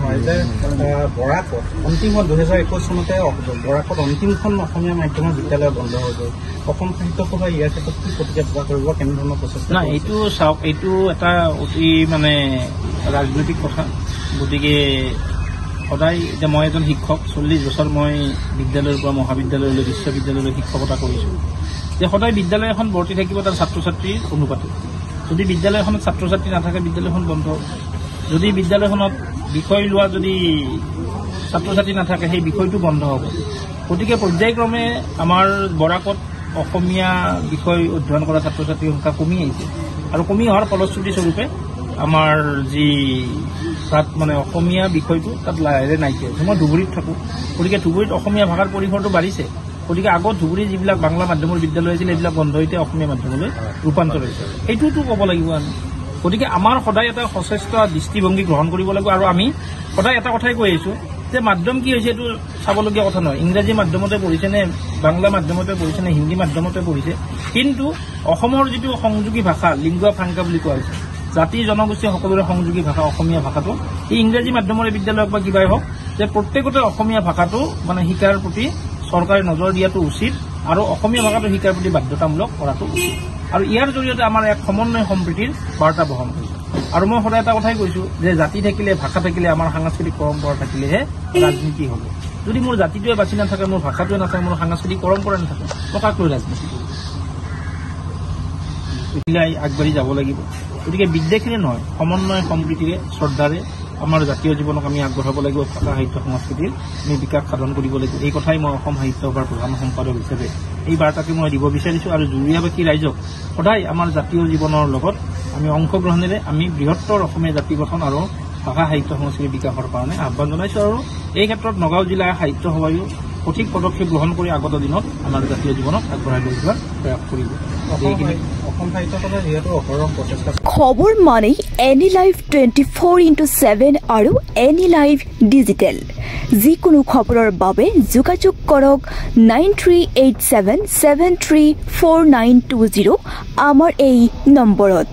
হয় যে বৰাকত অন্তিম 2021 চনতে বৰাকত অন্তিমখন অসমীয়া মাধ্যমৰ বিদ্যালয় বন্ধ হৈ গ'ল। অসম সাহিত্য সভাই ইয়াৰ ক্ষেত্ৰত কি প্ৰতিক্ৰিয়া প্ৰকাশ কৰিব, কেনেধৰণৰ প্ৰচেষ্টা? না, এইটো চাওক, এইটো এটা অতি মানে ৰাজনৈতিক কথা। গতিকে সদায় এতিয়া মই এজন শিক্ষক, 40 বছৰ মই বিদ্যালয়ৰ পৰা মহাবিদ্যালয়লৈ বিশ্ববিদ্যালয়লৈ শিক্ষকতা কৰিছোঁ। যে সদায় বিদ্যালয় এখন বৰ্তি থাকিব তাৰ ছাত্ৰ ছাত্ৰীৰ অনুপাতে। যদি বিদ্যালয়খনত ছাত্ৰ ছাত্ৰী নাথাকে বিদ্যালয়খন বন্ধ হ'ব। যদি বিদ্যালয়খনত বিষয় লোৱা যদি ছাত্ৰ ছাত্ৰী নাথাকে সেই বিষয়টো বন্ধ হ'ব। গতিকে পৰ্যায়ক্ৰমে আমাৰ বৰাকত অসমীয়া বিষয় অধ্যয়ন কৰা ছাত্ৰ ছাত্ৰীৰ সংখ্যা কমি আহিছে আৰু কমি অহাৰ ফলশ্ৰুতি স্বৰূপে আমাৰ যি তাত মানে অসমীয়া বিষয়টো তাত লাহেৰে নাইকিয়া হৈছে। মই ধুবুৰীত থাকোঁ, গতিকে ধুবুৰীত অসমীয়া ভাষাৰ পৰিসৰটো বাঢ়িছে। গতিকে আগত ধুবুৰীৰ যিবিলাক বাংলা মাধ্যমৰ বিদ্যালয় আছিল সেইবিলাক বন্ধ হৈ অসমীয়া মাধ্যমলৈ ৰূপান্তৰ হৈছে। সেইটোতো ক'ব লাগিব আমি। গতিকে আমাৰ সদায় এটা সচেষ্ট দৃষ্টিভংগী গ্ৰহণ কৰিব লাগিব আৰু আমি সদায় এটা কথাই কৈ আহিছোঁ যে মাধ্যম কি হৈছে এইটো চাবলগীয়া কথা নহয়। ইংৰাজী মাধ্যমতে পঢ়িছে নে বাংলা মাধ্যমতে পঢ়িছে নে হিন্দী মাধ্যমতে পঢ়িছে, কিন্তু অসমৰ যিটো সংযোগী ভাষা লিংগুৱা ফ্ৰাংকা বুলি কোৱা হৈছে, জাতি জনগোষ্ঠী সকলোৰে সংযোগী ভাষা অসমীয়া ভাষাটো, এই ইংৰাজী মাধ্যমৰে বিদ্যালয় হওক বা কিবাই হওক, যে প্ৰত্যেকতে অসমীয়া ভাষাটো মানে শিকাৰ প্ৰতি চৰকাৰে নজৰ দিয়াটো উচিত আৰু অসমীয়া ভাষাটো শিকাৰ প্ৰতি বাধ্যতামূলক কৰাটো উচিত। আৰু ইয়াৰ জৰিয়তে আমাৰ এক সমন্বয় সম্প্ৰীতিৰ বাৰ্তা বহন কৰিছে। আৰু মই সদায় এটা কথাই কৈছোঁ যে জাতি থাকিলে, ভাষা থাকিলে, আমাৰ সাংস্কৃতিক পৰম্পৰা থাকিলেহে ৰাজনীতি হ'ব। যদি মোৰ জাতিটোৱে বাছি নাথাকে, মোৰ ভাষাটোৱে নাথাকে, মোৰ সাংস্কৃতিক পৰম্পৰা নাথাকে, মই কাক লৈ ৰাজনীতি কৰিম? আগবাঢ়ি যাব লাগিব। গতিকে বিদ্বেষেৰে নহয়, সমন্বয় সম্প্ৰীতিৰে শ্ৰদ্ধাৰে আমাৰ জাতীয় জীৱনক আমি আগবঢ়াব লাগিব। ভাষা সাহিত্য সংস্কৃতিৰ আমি বিকাশ সাধন কৰিব লাগিব। এই কথাই মই অসম সাহিত্য সভাৰ প্ৰধান সম্পাদক হিচাপে এই বাৰ্তাকে মই দিব বিচাৰিছোঁ। আৰু জুৰীয়াবাসী ৰাইজক সদায় আমাৰ জাতীয় জীৱনৰ লগত আমি অংশগ্ৰহণেৰে আমি বৃহত্তৰ অসমীয়া জাতি গঠন আৰু ভাষা সাহিত্য সংস্কৃতিৰ বিকাশৰ কাৰণে আহ্বান জনাইছোঁ। আৰু এই ক্ষেত্ৰত নগাঁও জিলা সাহিত্য সভায়ো সঠিক পদক্ষেপ গ্ৰহণ কৰি আগত দিনত আমাৰ জাতীয় জীৱনক আগবঢ়াই লৈ যোৱাৰ প্ৰয়াস কৰিব। খবৰ মানেই এনি লাইভ 24/7 আৰু এনি লাইভ ডিজিটেল। যিকোনো খবৰৰ বাবে যোগাযোগ কৰক 9387734920 আমাৰ এই নম্বৰত।